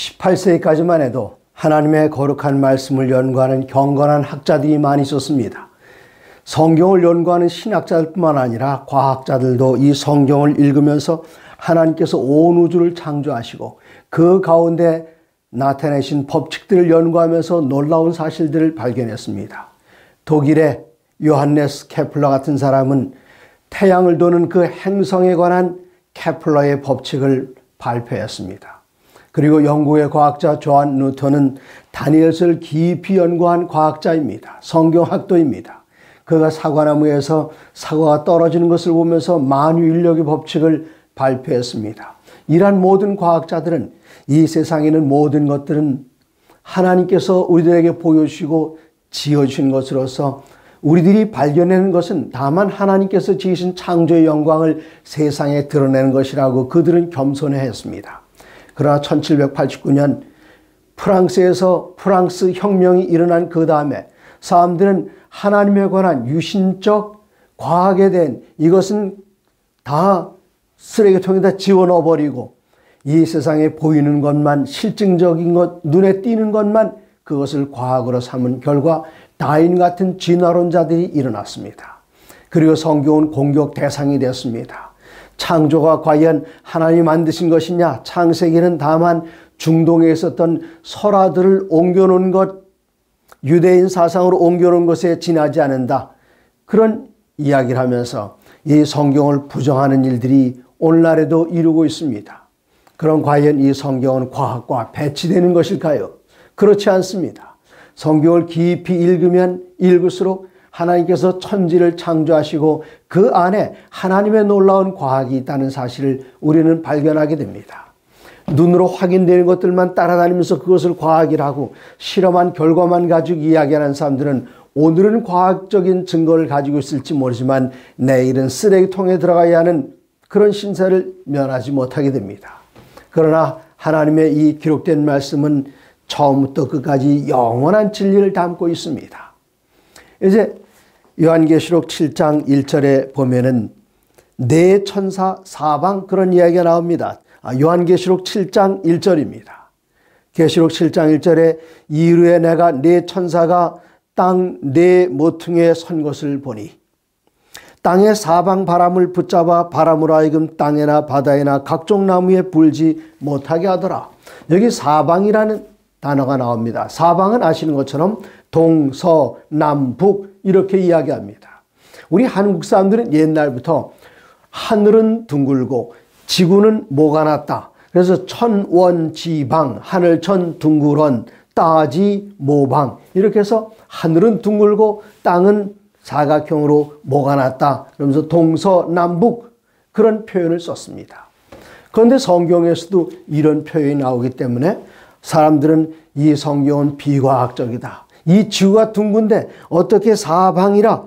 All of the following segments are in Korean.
18세기까지만 해도 하나님의 거룩한 말씀을 연구하는 경건한 학자들이 많이 있었습니다. 성경을 연구하는 신학자들뿐만 아니라 과학자들도 이 성경을 읽으면서 하나님께서 온 우주를 창조하시고 그 가운데 나타내신 법칙들을 연구하면서 놀라운 사실들을 발견했습니다. 독일의 요한네스 케플러 같은 사람은 태양을 도는 그 행성에 관한 케플러의 법칙을 발표했습니다. 그리고 영국의 과학자 조한 뉴턴은 다니엘서를 깊이 연구한 과학자입니다. 성경학도입니다. 그가 사과나무에서 사과가 떨어지는 것을 보면서 만유인력의 법칙을 발표했습니다. 이러한 모든 과학자들은 이 세상에 있는 모든 것들은 하나님께서 우리들에게 보여주시고 지어주신 것으로서 우리들이 발견하는 것은 다만 하나님께서 지으신 창조의 영광을 세상에 드러내는 것이라고 그들은 겸손해했습니다. 그러나 1789년 프랑스에서 프랑스 혁명이 일어난 그 다음에 사람들은 하나님에 관한 유신적 과학에 대한 이것은 다 쓰레기통에다 집어넣어버리고 이 세상에 보이는 것만 실증적인 것, 눈에 띄는 것만 그것을 과학으로 삼은 결과 다윈 같은 진화론자들이 일어났습니다. 그리고 성경은 공격 대상이 됐습니다. 창조가 과연 하나님이 만드신 것이냐? 창세기는 다만 중동에 있었던 설화들을 옮겨놓은 것, 유대인 사상으로 옮겨놓은 것에 지나지 않는다. 그런 이야기를 하면서 이 성경을 부정하는 일들이 오늘날에도 이루고 있습니다. 그럼 과연 이 성경은 과학과 배치되는 것일까요? 그렇지 않습니다. 성경을 깊이 읽으면 읽을수록 하나님께서 천지를 창조하시고 그 안에 하나님의 놀라운 과학이 있다는 사실을 우리는 발견하게 됩니다. 눈으로 확인되는 것들만 따라다니면서 그것을 과학이라고 실험한 결과만 가지고 이야기하는 사람들은 오늘은 과학적인 증거를 가지고 있을지 모르지만 내일은 쓰레기통에 들어가야 하는 그런 신세를 면하지 못하게 됩니다. 그러나 하나님의 이 기록된 말씀은 처음부터 끝까지 영원한 진리를 담고 있습니다. 이제 요한계시록 7장 1절에 보면은 네 천사 사방 그런 이야기가 나옵니다. 요한계시록 7장 1절입니다. 계시록 7장 1절에 이후에 내가 네 천사가 땅 네 모퉁이에 선 것을 보니 땅의 사방 바람을 붙잡아 바람으로 하여금 땅에나 바다에나 각종 나무에 불지 못하게 하더라. 여기 사방이라는 단어가 나옵니다. 사방은 아시는 것처럼 동서 남북 이렇게 이야기합니다. 우리 한국 사람들은 옛날부터 하늘은 둥글고 지구는 모가 났다. 그래서 천원지방 하늘천 둥글원 따지 모방 이렇게 해서 하늘은 둥글고 땅은 사각형으로 모가 났다. 그러면서 동서남북 그런 표현을 썼습니다. 그런데 성경에서도 이런 표현이 나오기 때문에 사람들은 이 성경은 비과학적이다. 이 지구가 둥근데 어떻게 사방이라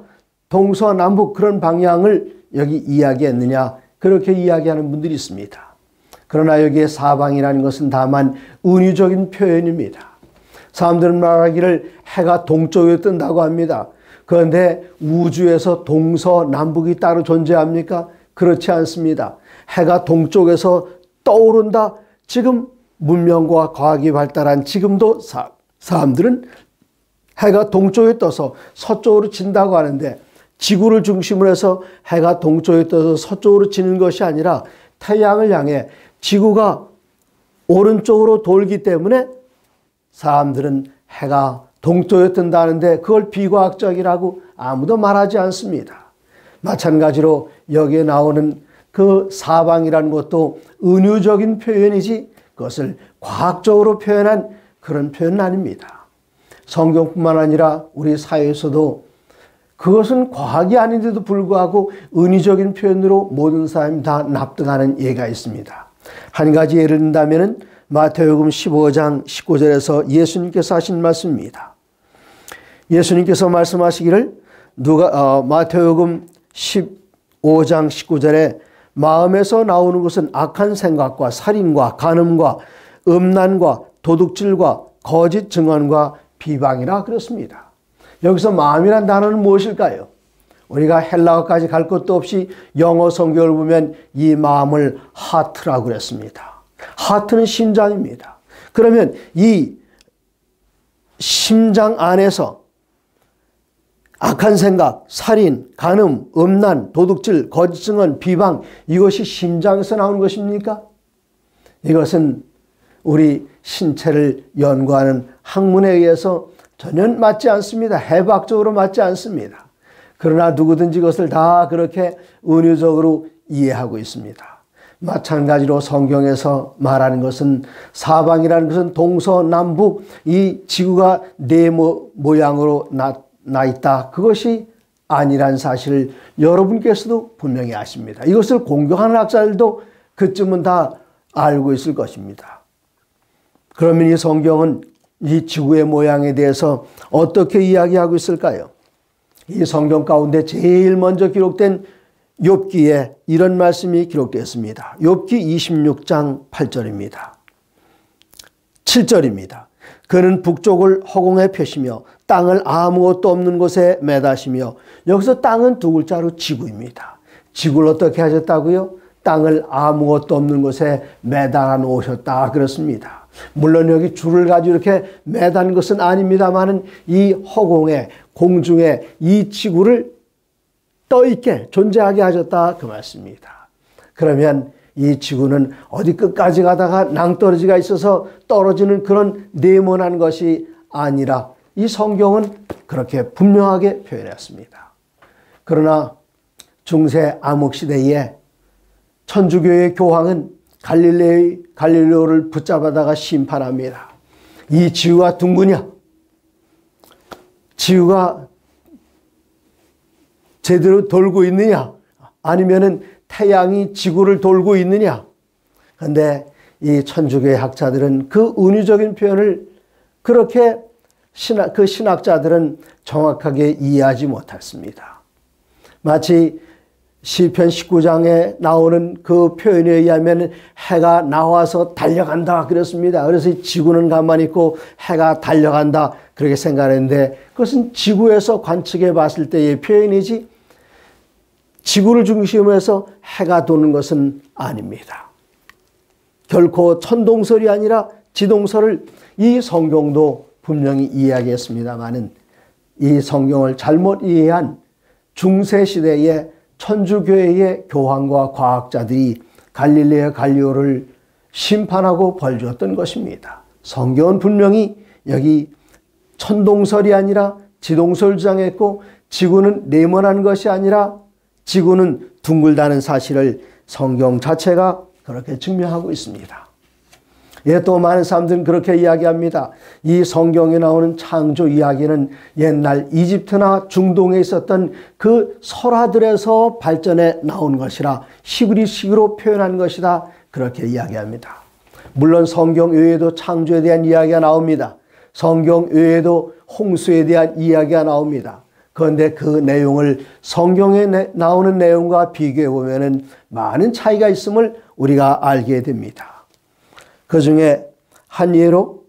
동서남북 그런 방향을 여기 이야기했느냐 그렇게 이야기하는 분들이 있습니다. 그러나 여기에 사방이라는 것은 다만 은유적인 표현입니다. 사람들은 말하기를 해가 동쪽에 뜬다고 합니다. 그런데 우주에서 동서남북이 따로 존재합니까? 그렇지 않습니다. 해가 동쪽에서 떠오른다. 지금 문명과 과학이 발달한 지금도 사람들은 해가 동쪽에 떠서 서쪽으로 진다고 하는데 지구를 중심으로 해서 해가 동쪽에 떠서 서쪽으로 지는 것이 아니라 태양을 향해 지구가 오른쪽으로 돌기 때문에 사람들은 해가 동쪽에 뜬다는데 그걸 비과학적이라고 아무도 말하지 않습니다. 마찬가지로 여기에 나오는 그 사방이라는 것도 은유적인 표현이지 그것을 과학적으로 표현한 그런 표현은 아닙니다. 성경뿐만 아니라 우리 사회에서도 그것은 과학이 아닌데도 불구하고 은유적인 표현으로 모든 사람이 다 납득하는 예가 있습니다. 한 가지 예를 든다면 마태복음 15장 19절에서 예수님께서 하신 말씀입니다. 예수님께서 말씀하시기를 마태복음 15장 19절에 마음에서 나오는 것은 악한 생각과 살인과 간음과 음란과 도둑질과 거짓 증언과 비방이라 그렇습니다. 여기서 마음이란 단어는 무엇일까요? 우리가 헬라어까지 갈 것도 없이 영어 성경을 보면 이 마음을 하트라고 그랬습니다. 하트는 심장입니다. 그러면 이 심장 안에서 악한 생각, 살인, 간음, 음란, 도둑질, 거짓 증언, 비방, 이것이 심장에서 나오는 것입니까? 이것은 우리 신체를 연구하는 학문에 의해서 전혀 맞지 않습니다. 해박적으로 맞지 않습니다. 그러나 누구든지 이것을 다 그렇게 은유적으로 이해하고 있습니다. 마찬가지로 성경에서 말하는 것은 사방이라는 것은 동서남북 이 지구가 네 모양으로 나 있다. 그것이 아니란 사실을 여러분께서도 분명히 아십니다. 이것을 공경하는 학자들도 그쯤은 다 알고 있을 것입니다. 그러면 이 성경은 이 지구의 모양에 대해서 어떻게 이야기하고 있을까요? 이 성경 가운데 제일 먼저 기록된 욥기에 이런 말씀이 기록되었습니다. 욥기 26장 8절입니다. 7절입니다. 그는 북쪽을 허공에 펴시며 땅을 아무것도 없는 곳에 매다시며, 여기서 땅은 두 글자로 지구입니다. 지구를 어떻게 하셨다고요? 땅을 아무것도 없는 곳에 매달아 놓으셨다 그렇습니다. 물론 여기 줄을 가지고 이렇게 매다는 것은 아닙니다만은 이 허공에, 공중에 이 지구를 떠있게 존재하게 하셨다 그 말씀입니다. 그러면 이 지구는 어디 끝까지 가다가 낭떠러지가 있어서 떨어지는 그런 네모난 것이 아니라 이 성경은 그렇게 분명하게 표현했습니다. 그러나 중세 암흑시대에 천주교의 교황은 갈릴레오를 붙잡아다가 심판합니다. 이 지구가 둥그냐? 지구가 제대로 돌고 있느냐? 아니면은 태양이 지구를 돌고 있느냐? 그런데 이 천주교의 학자들은 그 은유적인 표현을 그렇게 그 신학자들은 정확하게 이해하지 못했습니다. 마치 시편 19장에 나오는 그 표현에 의하면 해가 나와서 달려간다 그랬습니다. 그래서 지구는 가만히 있고 해가 달려간다 그렇게 생각했는데, 그것은 지구에서 관측해 봤을 때의 표현이지 지구를 중심으로 해서 해가 도는 것은 아닙니다. 결코 천동설이 아니라 지동설을 이 성경도 분명히 이야기했습니다마는 이 성경을 잘못 이해한 중세시대의 천주교회의 교황과 과학자들이 갈릴레오 갈리오를 심판하고 벌 주었던 것입니다. 성경은 분명히 여기 천동설이 아니라 지동설 주장했고, 지구는 네모난 것이 아니라 지구는 둥글다는 사실을 성경 자체가 그렇게 증명하고 있습니다. 예, 또 많은 사람들은 그렇게 이야기합니다. 이 성경에 나오는 창조 이야기는 옛날 이집트나 중동에 있었던 그 설화들에서 발전해 나온 것이라 히브리식으로 표현한 것이다 그렇게 이야기합니다. 물론 성경 외에도 창조에 대한 이야기가 나옵니다. 성경 외에도 홍수에 대한 이야기가 나옵니다. 그런데 그 내용을 성경에 나오는 내용과 비교해 보면은 많은 차이가 있음을 우리가 알게 됩니다. 그 중에 한 예로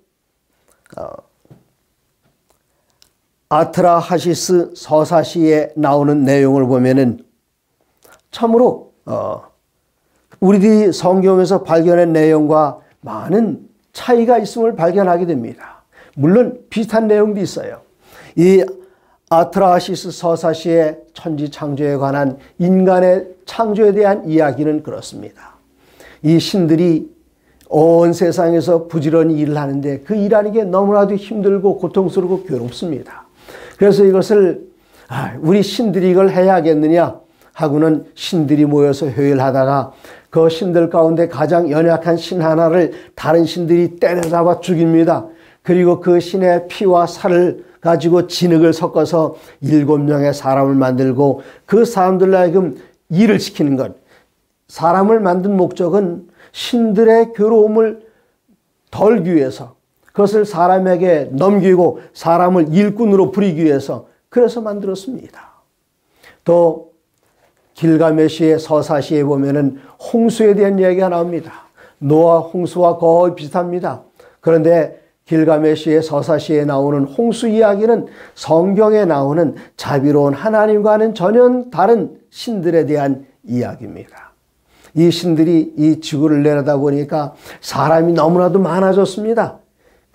아트라하시스 서사시에 나오는 내용을 보면은 참으로 우리들이 성경에서 발견한 내용과 많은 차이가 있음을 발견하게 됩니다. 물론 비슷한 내용도 있어요. 이 아트라하시스 서사시의 천지 창조에 관한 인간의 창조에 대한 이야기는 그렇습니다. 이 신들이 온 세상에서 부지런히 일을 하는데 그 일하는 게 너무나도 힘들고 고통스럽고 괴롭습니다. 그래서 이것을 우리 신들이 이걸 해야겠느냐 하고는 신들이 모여서 회의를 하다가 그 신들 가운데 가장 연약한 신 하나를 다른 신들이 때려잡아 죽입니다. 그리고 그 신의 피와 살을 가지고 진흙을 섞어서 7명의 사람을 만들고 그 사람들로 하여금 일을 시키는 것. 사람을 만든 목적은 신들의 괴로움을 덜기 위해서, 그것을 사람에게 넘기고 사람을 일꾼으로 부리기 위해서 그래서 만들었습니다. 또 길가메시의 서사시에 보면은 홍수에 대한 이야기가 나옵니다. 노아 홍수와 거의 비슷합니다. 그런데 길가메시의 서사시에 나오는 홍수 이야기는 성경에 나오는 자비로운 하나님과는 전혀 다른 신들에 대한 이야기입니다. 이 신들이 이 지구를 내려다 보니까 사람이 너무나도 많아졌습니다.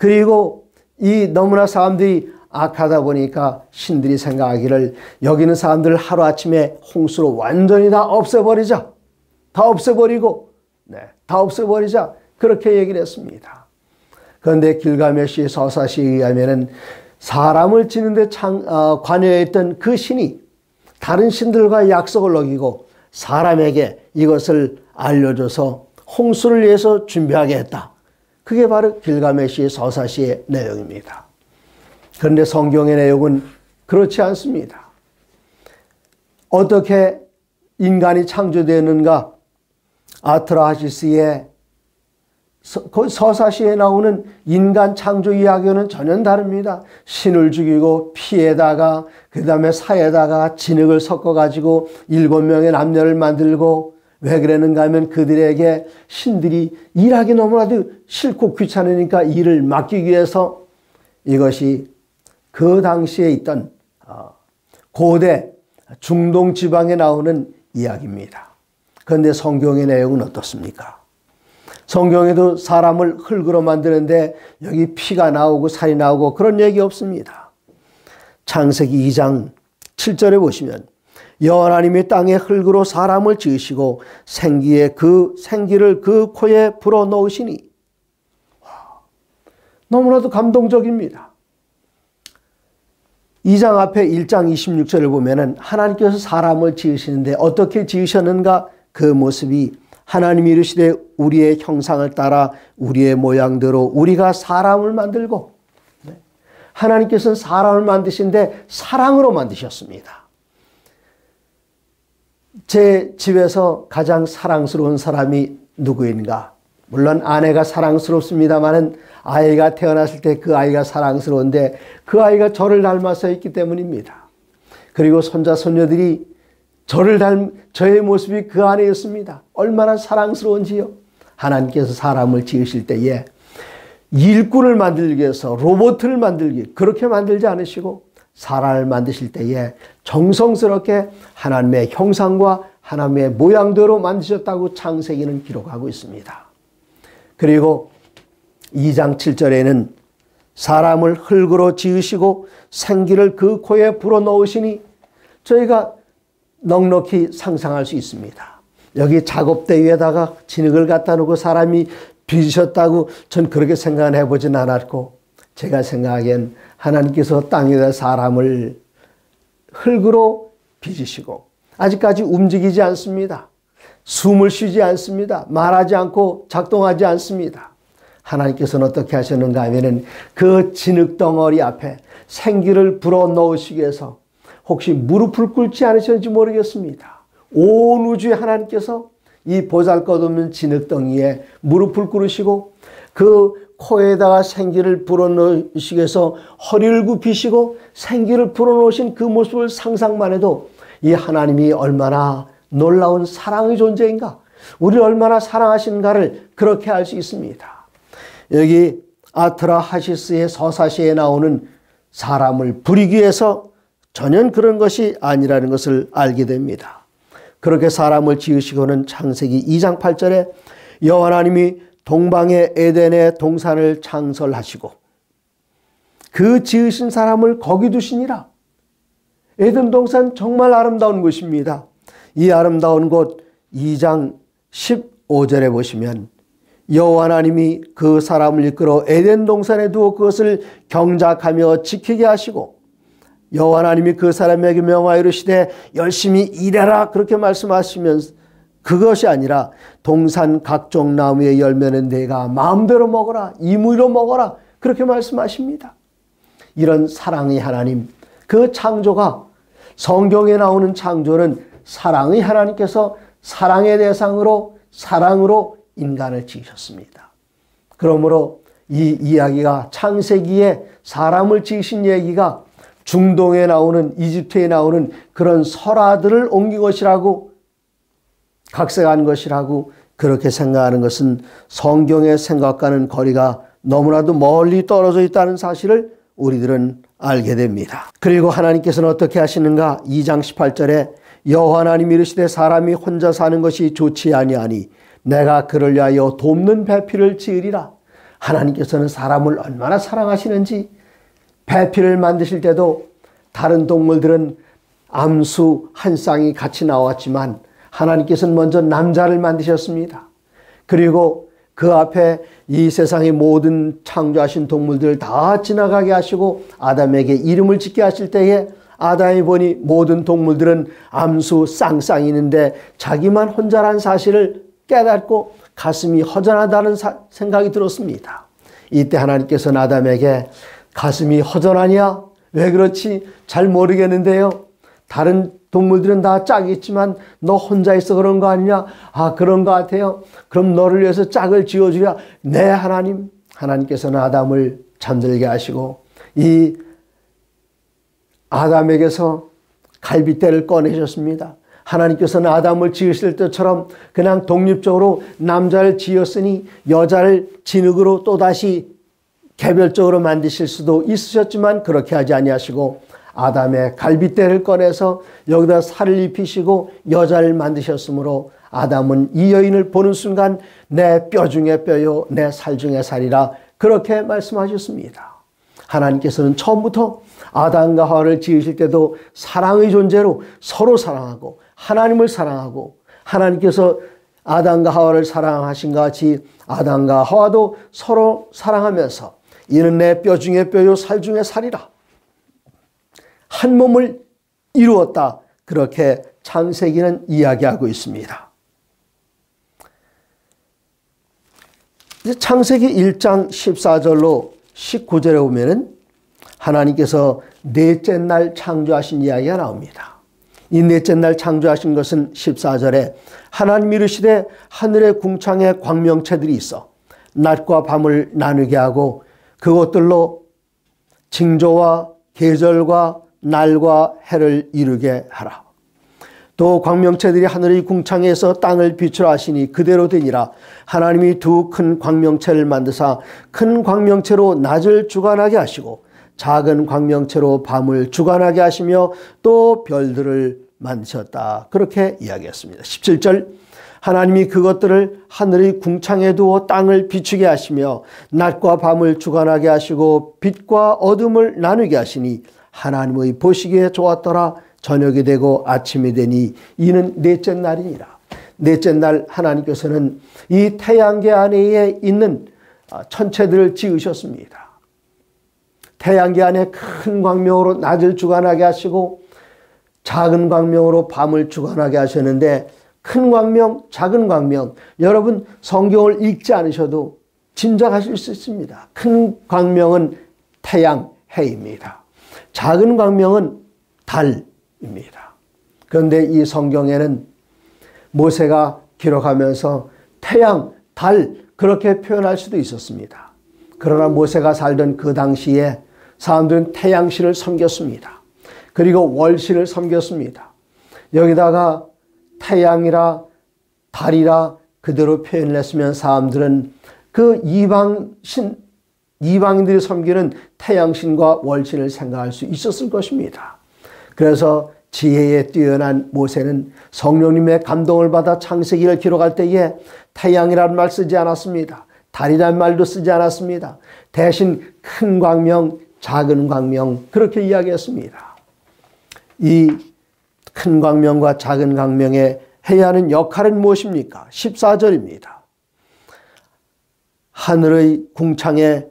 그리고 이 너무나 사람들이 악하다 보니까 신들이 생각하기를 여기는 사람들을 하루아침에 홍수로 완전히 다 없애버리자. 다 없애버리고, 다 없애버리자. 그렇게 얘기를 했습니다. 그런데 길가메시 서사시에 의하면은 사람을 짓는데 관여했던 그 신이 다른 신들과 약속을 어기고 사람에게 이것을 알려줘서 홍수를 위해서 준비하게 했다. 그게 바로 길가메시 서사시의 내용입니다. 그런데 성경의 내용은 그렇지 않습니다. 어떻게 인간이 창조되었는가? 아트라하시스의 서사시에 나오는 인간 창조 이야기는 전혀 다릅니다. 신을 죽이고 피에다가 그 다음에 사에다가 진흙을 섞어가지고 7명의 남녀를 만들고 왜 그랬는가 하면 그들에게 신들이 일하기 너무나도 싫고 귀찮으니까 일을 맡기기 위해서 이것이 그 당시에 있던 고대 중동 지방에 나오는 이야기입니다. 그런데 성경의 내용은 어떻습니까? 성경에도 사람을 흙으로 만드는데 여기 피가 나오고 살이 나오고 그런 얘기 없습니다. 창세기 2장 7절에 보시면 여호와 하나님이 땅에 흙으로 사람을 지으시고 생기를 그 코에 불어넣으시니. 너무나도 감동적입니다. 2장 앞에 1장 26절을 보면은 하나님께서 사람을 지으시는데 어떻게 지으셨는가? 그 모습이 하나님이 이르시되 우리의 형상을 따라 우리의 모양대로 우리가 사람을 만들고, 하나님께서는 사람을 만드신데 사랑으로 만드셨습니다. 제 집에서 가장 사랑스러운 사람이 누구인가? 물론 아내가 사랑스럽습니다만은 아이가 태어났을 때 그 아이가 사랑스러운데 그 아이가 저를 닮아서 있기 때문입니다. 그리고 손자 손녀들이 저의 모습이 그 안에 있습니다. 얼마나 사랑스러운지요. 하나님께서 사람을 지으실 때에 일꾼을 만들기 위해서 로봇을 만들기 그렇게 만들지 않으시고 사람을 만드실 때에 정성스럽게 하나님의 형상과 하나님의 모양대로 만드셨다고 창세기는 기록하고 있습니다. 그리고 2장 7절에는 사람을 흙으로 지으시고 생기를 그 코에 불어넣으시니, 저희가 넉넉히 상상할 수 있습니다. 여기 작업대 위에다가 진흙을 갖다 놓고 사람이 빚으셨다고 전 그렇게 생각은 해보진 않았고, 제가 생각하기엔 하나님께서 땅에다 사람을 흙으로 빚으시고 아직까지 움직이지 않습니다. 숨을 쉬지 않습니다. 말하지 않고 작동하지 않습니다. 하나님께서는 어떻게 하셨는가 하면은 그 진흙덩어리 앞에 생기를 불어넣으시기 위해서 혹시 무릎을 꿇지 않으셨는지 모르겠습니다. 온 우주에 하나님께서 이 보잘것없는 진흙덩이에 무릎을 꿇으시고 그 코에다가 생기를 불어넣으시기 위해서 허리를 굽히시고 생기를 불어넣으신 그 모습을 상상만 해도 이 하나님이 얼마나 놀라운 사랑의 존재인가, 우리를 얼마나 사랑하시는가를 그렇게 알 수 있습니다. 여기 아트라하시스의 서사시에 나오는 사람을 부리기 위해서 전혀 그런 것이 아니라는 것을 알게 됩니다. 그렇게 사람을 지으시고는 창세기 2장 8절에 여호와 하나님이 동방의 에덴의 동산을 창설하시고 그 지으신 사람을 거기 두시니라. 에덴 동산 정말 아름다운 곳입니다. 이 아름다운 곳 2장 15절에 보시면 여호와 하나님이 그 사람을 이끌어 에덴 동산에 두어 그것을 경작하며 지키게 하시고 여호와 하나님이 그 사람에게 명하여 이르시되 열심히 일해라 그렇게 말씀하시면서 그것이 아니라 동산 각종 나무의 열매는 내가 마음대로 먹어라, 임의로 먹어라 그렇게 말씀하십니다. 이런 사랑의 하나님, 그 창조가, 성경에 나오는 창조는 사랑의 하나님께서 사랑의 대상으로 사랑으로 인간을 지으셨습니다. 그러므로 이 이야기가, 창세기에 사람을 지으신 얘기가 중동에 나오는, 이집트에 나오는 그런 설화들을 옮긴 것이라고, 각색한 것이라고 그렇게 생각하는 것은 성경의 생각과는 거리가 너무나도 멀리 떨어져 있다는 사실을 우리들은 알게 됩니다. 그리고 하나님께서는 어떻게 하시는가? 2장 18절에 여호와 하나님이 이르시되 사람이 혼자 사는 것이 좋지 아니하니 내가 그를 위하여 돕는 배필을 지으리라. 하나님께서는 사람을 얼마나 사랑하시는지, 배필을 만드실 때도 다른 동물들은 암수 한 쌍이 같이 나왔지만 하나님께서는 먼저 남자를 만드셨습니다. 그리고 그 앞에 이 세상의 모든 창조하신 동물들 다 지나가게 하시고 아담에게 이름을 짓게 하실 때에 아담이 보니 모든 동물들은 암수 쌍쌍이 있는데 자기만 혼자란 사실을 깨닫고 가슴이 허전하다는 생각이 들었습니다. 이때 하나님께서는 아담에게 가슴이 허전하냐? 왜 그렇지? 잘 모르겠는데요. 다른 동물들은 다 짝이 있지만 너 혼자 있어 그런 거 아니냐? 아, 그런 거 같아요. 그럼 너를 위해서 짝을 지어주랴. 네, 하나님. 하나님께서는 아담을 잠들게 하시고 이 아담에게서 갈빗대를 꺼내셨습니다. 하나님께서는 아담을 지으실 때처럼 그냥 독립적으로 남자를 지었으니 여자를 진흙으로 또다시 개별적으로 만드실 수도 있으셨지만 그렇게 하지 아니하시고 아담의 갈빗대를 꺼내서 여기다 살을 입히시고 여자를 만드셨으므로 아담은 이 여인을 보는 순간 내 뼈 중에 뼈요 내 살 중에 살이라 그렇게 말씀하셨습니다. 하나님께서는 처음부터 아담과 하와를 지으실 때도 사랑의 존재로 서로 사랑하고 하나님을 사랑하고 하나님께서 아담과 하와를 사랑하신 것 같이 아담과 하와도 서로 사랑하면서 이는 내 뼈 중에 뼈요 살 중에 살이라 한 몸을 이루었다. 그렇게 창세기는 이야기하고 있습니다. 이제 창세기 1장 14절로 19절에 보면은 하나님께서 넷째 날 창조하신 이야기가 나옵니다. 이 넷째 날 창조하신 것은 14절에 하나님이 이르시되 하늘의 궁창에 광명체들이 있어 낮과 밤을 나누게 하고 그것들로 징조와 계절과 날과 해를 이루게 하라. 또 광명체들이 하늘의 궁창에서 땅을 비추라 하시니 그대로 되니라. 하나님이 두 큰 광명체를 만드사 큰 광명체로 낮을 주관하게 하시고 작은 광명체로 밤을 주관하게 하시며 또 별들을 만드셨다. 그렇게 이야기했습니다. 17절 하나님이 그것들을 하늘의 궁창에 두어 땅을 비추게 하시며 낮과 밤을 주관하게 하시고 빛과 어둠을 나누게 하시니 하나님의 보시기에 좋았더라. 저녁이 되고 아침이 되니 이는 넷째 날이니라. 넷째 날 하나님께서는 이 태양계 안에 있는 천체들을 지으셨습니다. 태양계 안에 큰 광명으로 낮을 주관하게 하시고 작은 광명으로 밤을 주관하게 하셨는데 큰 광명, 작은 광명, 여러분 성경을 읽지 않으셔도 짐작하실 수 있습니다. 큰 광명은 태양, 해입니다. 작은 광명은 달입니다. 그런데 이 성경에는 모세가 기록하면서 태양, 달 그렇게 표현할 수도 있었습니다. 그러나 모세가 살던 그 당시에 사람들은 태양신을 섬겼습니다. 그리고 월신을 섬겼습니다. 여기다가 태양이라 달이라 그대로 표현을 했으면 사람들은 그 이방인들이 섬기는 태양신과 월신을 생각할 수 있었을 것입니다. 그래서 지혜에 뛰어난 모세는 성령님의 감동을 받아 창세기를 기록할 때에 태양이라는 말 쓰지 않았습니다. 달이라는 말도 쓰지 않았습니다. 대신 큰 광명, 작은 광명 그렇게 이야기했습니다. 이 큰 광명과 작은 광명에 해야 하는 역할은 무엇입니까? 14절입니다. 하늘의 궁창에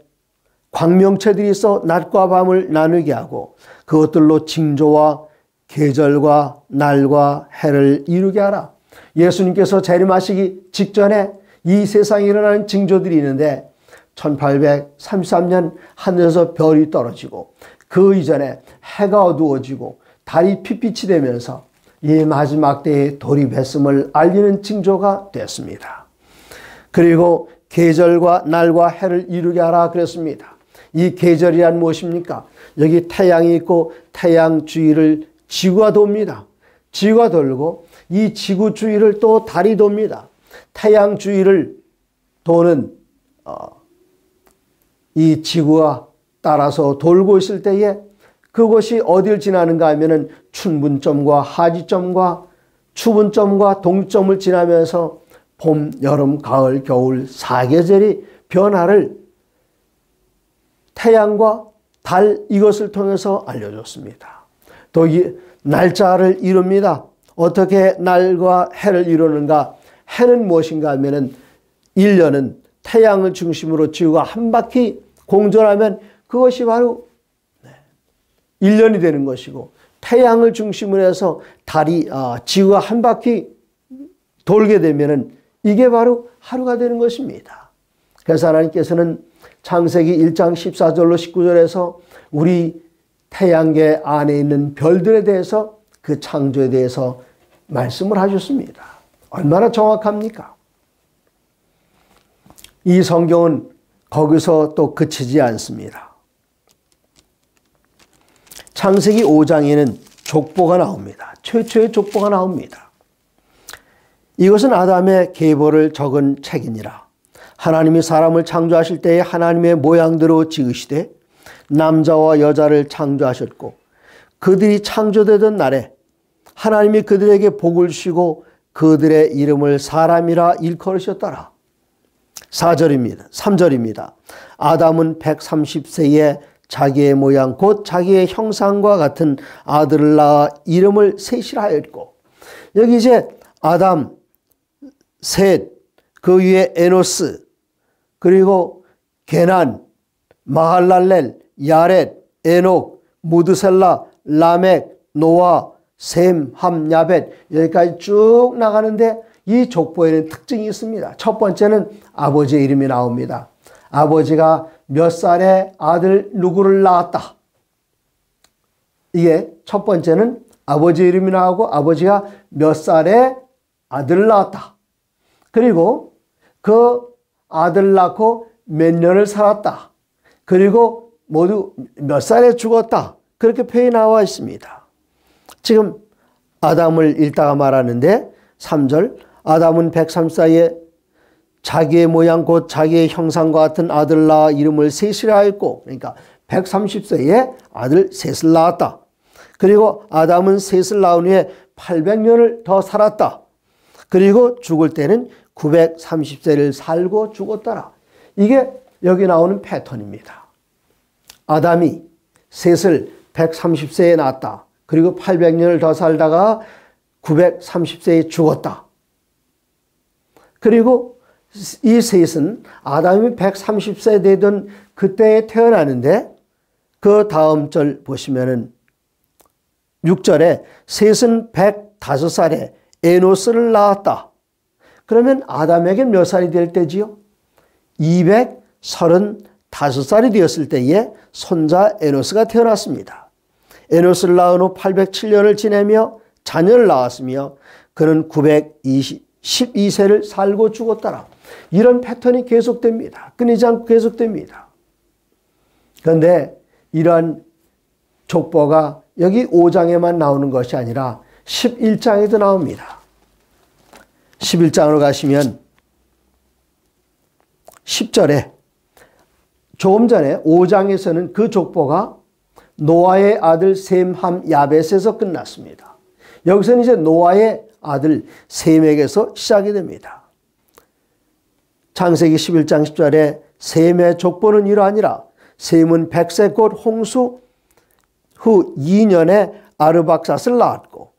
광명체들이 있어 낮과 밤을 나누게 하고 그것들로 징조와 계절과 날과 해를 이루게 하라. 예수님께서 재림하시기 직전에 이 세상에 일어나는 징조들이 있는데 1833년 하늘에서 별이 떨어지고 그 이전에 해가 어두워지고 달이 핏빛이 되면서 이 마지막 때에 돌입했음을 알리는 징조가 됐습니다. 그리고 계절과 날과 해를 이루게 하라 그랬습니다. 이 계절이란 무엇입니까? 여기 태양이 있고 태양 주위를 지구가 돕니다. 지구가 돌고 이 지구 주위를 또 달이 돕니다. 태양 주위를 도는 이 지구가 따라서 돌고 있을 때에 그것이 어디를 지나는가 하면은 춘분점과 하지점과 추분점과 동점을 지나면서 봄, 여름, 가을, 겨울 4계절이 변화를 태양과 달 이것을 통해서 알려줬습니다. 또 이 날짜를 이룹니다. 어떻게 날과 해를 이루는가? 해는 무엇인가 하면은 1년은 태양을 중심으로 지구가 한 바퀴 공전하면 그것이 바로 1년이 되는 것이고, 태양을 중심으로 해서 지구가 한 바퀴 돌게 되면은 이게 바로 하루가 되는 것입니다. 그래서 하나님께서는 창세기 1장 14절로 19절에서 우리 태양계 안에 있는 별들에 대해서, 그 창조에 대해서 말씀을 하셨습니다. 얼마나 정확합니까? 이 성경은 거기서 또 그치지 않습니다. 창세기 5장에는 족보가 나옵니다. 최초의 족보가 나옵니다. 이것은 아담의 계보를 적은 책이니라. 하나님이 사람을 창조하실 때에 하나님의 모양대로 지으시되 남자와 여자를 창조하셨고, 그들이 창조되던 날에 하나님이 그들에게 복을 주시고 그들의 이름을 사람이라 일컬으셨더라. 3절입니다. 아담은 130세에 자기의 모양 곧 자기의 형상과 같은 아들을 낳아 이름을 셋이라 하였고, 여기 이제 아담, 셋, 그 위에 에노스, 그리고 게난, 마할랄렐, 야렛, 에녹, 무드셀라, 라멕, 노아, 셈, 함, 야벳, 여기까지 쭉 나가는데 이 족보에는 특징이 있습니다. 첫 번째는 아버지의 이름이 나옵니다. 아버지가 몇 살에 아들 누구를 낳았다. 이게 첫 번째는 아버지의 이름이 나오고, 아버지가 몇 살에 아들을 낳았다. 그리고 그 아들 낳고 몇 년을 살았다. 그리고 모두 몇 살에 죽었다. 그렇게 표현이 나와 있습니다. 지금 아담을 읽다가 말하는데 3절, 아담은 103세에 자기의 모양 곧 자기의 형상과 같은 아들을 낳아 이름을 셋이라 하였고, 그러니까 130세에 아들 셋을 낳았다. 그리고 아담은 셋을 낳은 후에 800년을 더 살았다. 그리고 죽을 때는 930세를 살고 죽었더라. 이게 여기 나오는 패턴입니다. 아담이 셋을 130세에 낳았다. 그리고 800년을 더 살다가 930세에 죽었다. 그리고 이 셋은 아담이 130세 되던 그때에 태어나는데, 그 다음 절 보시면은 6절에 셋은 105살에 에노스를 낳았다. 그러면 아담에게 몇 살이 될 때지요? 235살이 되었을 때에 손자 에노스가 태어났습니다. 에노스를 낳은 후 807년을 지내며 자녀를 낳았으며 그는 912세를 살고 죽었더라. 이런 패턴이 계속됩니다. 끊이지 않고 계속됩니다. 그런데 이러한 족보가 여기 5장에만 나오는 것이 아니라 11장에도 나옵니다. 11장으로 가시면 10절에 조금 전에 5장에서는 그 족보가 노아의 아들 셈, 함, 야벳에서 끝났습니다. 여기서는 이제 노아의 아들 셈에게서 시작이 됩니다. 창세기 11장 10절에 셈의 족보는 이러하니라. 셈은 100세 곧 홍수 후 2년에 아르박삿을 낳았고,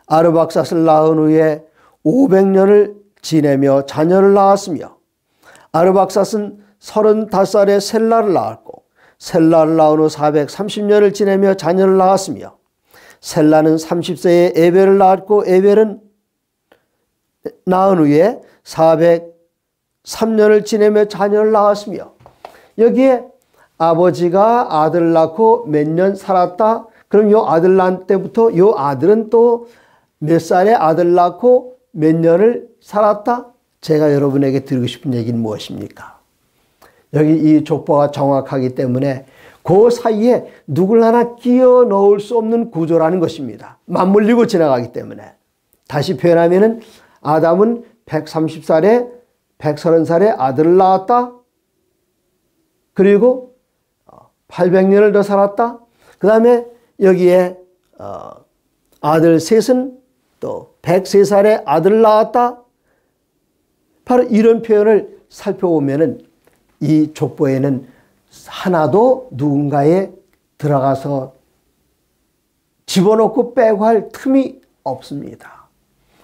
아르박삿을 낳은 후에 500년을 지내며 자녀를 낳았으며, 아르박삿은 35살에 셀라를 낳았고, 셀라를 낳은 후 430년을 지내며 자녀를 낳았으며, 셀라는 30세에 에벨을 낳았고, 에벨은 낳은 후에 403년을 지내며 자녀를 낳았으며, 여기에 아버지가 아들을 낳고 몇 년 살았다. 그럼 요 아들 낳은 때부터 요 아들은 또 몇 살에 아들 낳고 몇 년을 살았다. 제가 여러분에게 드리고 싶은 얘기는 무엇입니까? 여기 이 족보가 정확하기 때문에 그 사이에 누굴 하나 끼워 넣을 수 없는 구조라는 것입니다. 맞물리고 지나가기 때문에. 다시 표현하면은 아담은 130살에 130살에 아들을 낳았다. 그리고 800년을 더 살았다. 그 다음에 여기에 아들 셋은 또 103살에 아들을 낳았다. 바로 이런 표현을 살펴보면은 이 족보에는 하나도 누군가에 들어가서 집어넣고 빼고 할 틈이 없습니다.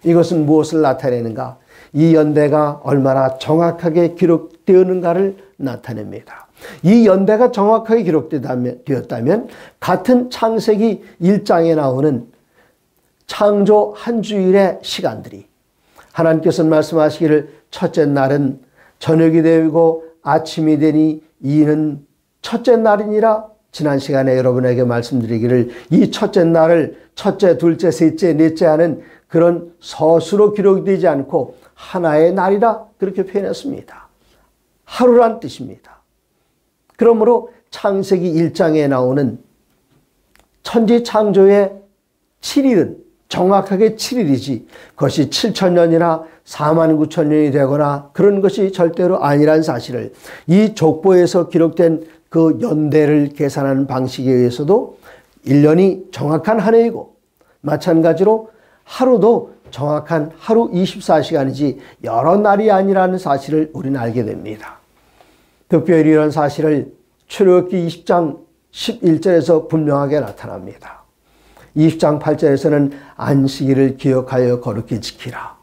이것은 무엇을 나타내는가? 이 연대가 얼마나 정확하게 기록되었는가를 나타냅니다. 이 연대가 정확하게 기록되었다면 같은 창세기 1장에 나오는 창조 한 주일의 시간들이 하나님께서는 말씀하시기를 첫째 날은 저녁이 되고 아침이 되니 이는 첫째 날이니라. 지난 시간에 여러분에게 말씀드리기를 이 첫째 날을 첫째, 둘째, 셋째, 넷째 하는 그런 서수로 기록되지 않고 하나의 날이라 그렇게 표현했습니다. 하루란 뜻입니다. 그러므로 창세기 1장에 나오는 천지 창조의 7일은 정확하게 7일이지 그것이 7,000년이나 49,000년이 되거나 그런 것이 절대로 아니란 사실을 이 족보에서 기록된 그 연대를 계산하는 방식에 의해서도 1년이 정확한 한 해이고 마찬가지로 하루도 정확한 하루 24시간이지 여러 날이 아니라는 사실을 우리는 알게 됩니다. 특별히 이런 사실을 출애굽기 20장 11절에서 분명하게 나타납니다. 20장 8절에서는 안식일을 기억하여 거룩히 지키라.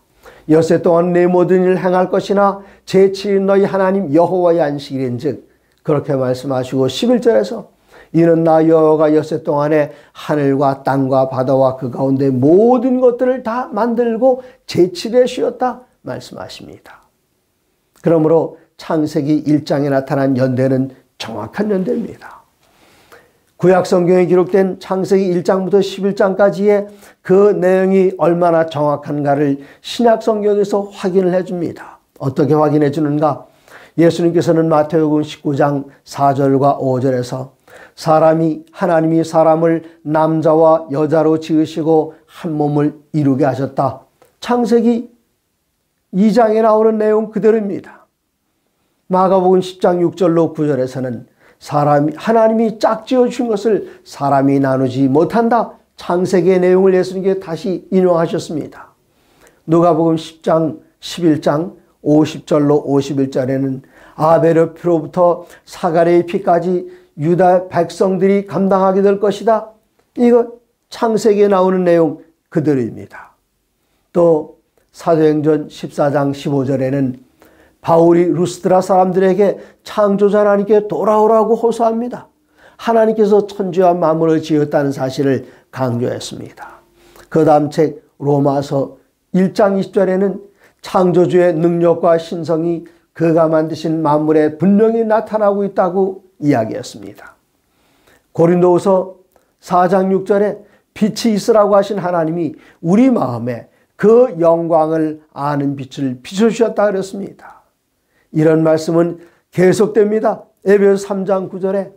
엿새 동안 내 모든 일을 행할 것이나 제7일 너희 하나님 여호와의 안식일인즉 그렇게 말씀하시고 11절에서 이는 나 여호와가 엿새 동안에 하늘과 땅과 바다와 그 가운데 모든 것들을 다 만들고 제7일에 쉬었다 말씀하십니다. 그러므로 창세기 1장에 나타난 연대는 정확한 연대입니다. 구약 성경에 기록된 창세기 1장부터 11장까지의 그 내용이 얼마나 정확한가를 신약 성경에서 확인을 해줍니다. 어떻게 확인해 주는가? 예수님께서는 마태복음 19장 4절과 5절에서 하나님이 사람을 남자와 여자로 지으시고 한 몸을 이루게 하셨다. 창세기 2장에 나오는 내용 그대로입니다. 마가복음 10장 6절로 9절에서는 하나님이 짝지어 주신 것을 사람이 나누지 못한다. 창세기의 내용을 예수님께 다시 인용하셨습니다. 누가복음 10장 11장 50절로 51절에는 아벨의 피로부터 사가랴의 피까지 유다 백성들이 감당하게 될 것이다. 이거 창세기에 나오는 내용 그대로입니다. 또 사도행전 14장 15절에는 바울이 루스드라 사람들에게 창조자 하나님께 돌아오라고 호소합니다. 하나님께서 천지와 만물을 지었다는 사실을 강조했습니다. 그 다음 책 로마서 1장 20절에는 창조주의 능력과 신성이 그가 만드신 만물에 분명히 나타나고 있다고 이야기했습니다. 고린도후서 4장 6절에 빛이 있으라고 하신 하나님이 우리 마음에 그 영광을 아는 빛을 비춰주셨다 그랬습니다. 이런 말씀은 계속됩니다. 에베소서 3장 9절에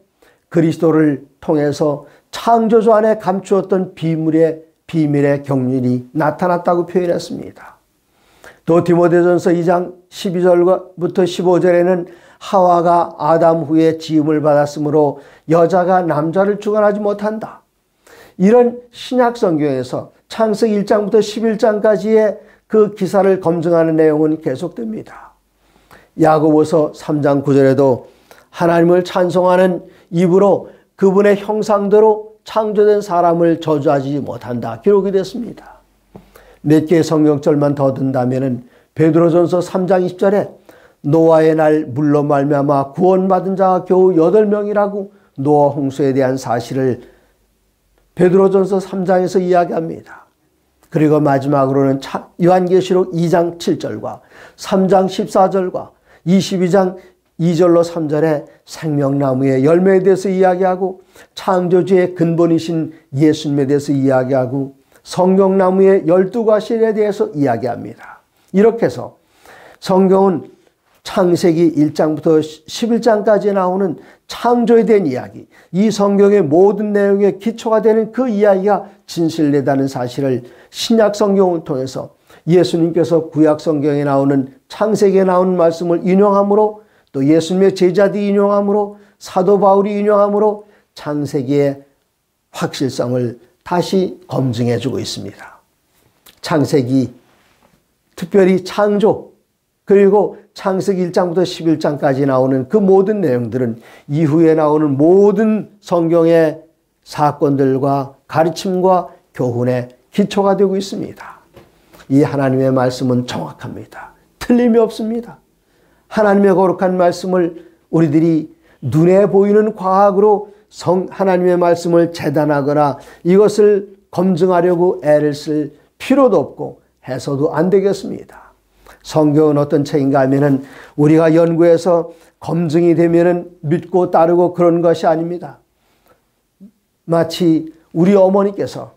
그리스도를 통해서 창조주 안에 감추었던 비밀의 경륜이 나타났다고 표현했습니다. 또 디모데전서 2장 12절부터 15절에는 하와가 아담 후에 지음을 받았으므로 여자가 남자를 주관하지 못한다. 이런 신약 성경에서 창세기 1장부터 11장까지의 그 기사를 검증하는 내용은 계속됩니다. 야고보서 3장 9절에도 하나님을 찬송하는 입으로 그분의 형상대로 창조된 사람을 저주하지 못한다 기록이 됐습니다. 몇 개의 성경절만 더 든다면 베드로전서 3장 20절에 노아의 날 물로 말미암아 구원받은 자가 겨우 8명이라고 노아 홍수에 대한 사실을 베드로전서 3장에서 이야기합니다. 그리고 마지막으로는 요한계시록 2장 7절과 3장 14절과 22장 2절로 3절에 생명나무의 열매에 대해서 이야기하고 창조주의 근본이신 예수님에 대해서 이야기하고 성경나무의 12과실에 대해서 이야기합니다. 이렇게 해서 성경은 창세기 1장부터 11장까지 나오는 창조에 대한 이야기, 이 성경의 모든 내용의 기초가 되는 그 이야기가 진실되다는 사실을 신약 성경을 통해서 예수님께서 구약 성경에 나오는 창세기에 나오는 말씀을 인용함으로 또 예수님의 제자들이 인용함으로 사도 바울이 인용함으로 창세기의 확실성을 다시 검증해 주고 있습니다. 창세기, 특별히 창조, 그리고 창세기 1장부터 11장까지 나오는 그 모든 내용들은 이후에 나오는 모든 성경의 사건들과 가르침과 교훈의 기초가 되고 있습니다. 이 하나님의 말씀은 정확합니다. 틀림이 없습니다. 하나님의 거룩한 말씀을 우리들이 눈에 보이는 과학으로 하나님의 말씀을 재단하거나 이것을 검증하려고 애를 쓸 필요도 없고 해서도 안 되겠습니다. 성경은 어떤 책인가 하면은 우리가 연구해서 검증이 되면은 믿고 따르고 그런 것이 아닙니다. 마치 우리 어머니께서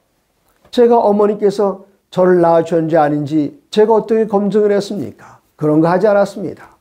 제가 어머니께서 저를 낳으셨는지 아닌지 제가 어떻게 검증을 했습니까? 그런 거 하지 않았습니다.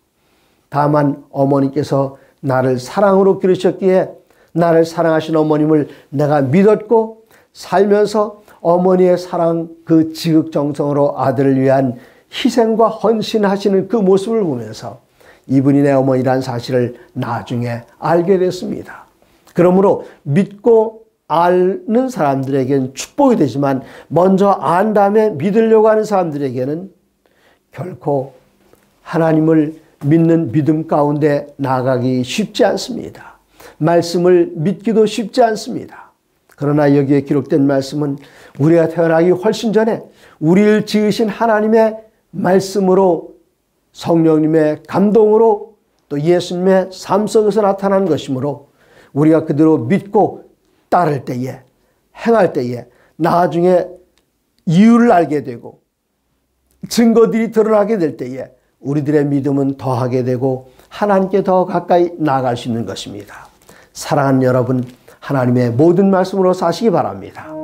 다만 어머니께서 나를 사랑으로 기르셨기에 나를 사랑하신 어머님을 내가 믿었고 살면서 어머니의 사랑 그 지극정성으로 아들을 위한 희생과 헌신하시는 그 모습을 보면서 이분이 내 어머니란 사실을 나중에 알게 됐습니다. 그러므로 믿고 아는 사람들에게는 축복이 되지만 먼저 안 다음에 믿으려고 하는 사람들에게는 결코 하나님을 믿는 믿음 가운데 나아가기 쉽지 않습니다. 말씀을 믿기도 쉽지 않습니다. 그러나 여기에 기록된 말씀은 우리가 태어나기 훨씬 전에 우리를 지으신 하나님의 말씀으로 성령님의 감동으로 또 예수님의 삶 속에서 나타난 것이므로 우리가 그대로 믿고 따를 때에 행할 때에 나중에 이유를 알게 되고 증거들이 드러나게 될 때에 우리들의 믿음은 더하게 되고 하나님께 더 가까이 나아갈 수 있는 것입니다. 사랑하는 여러분, 하나님의 모든 말씀으로 사시기 바랍니다.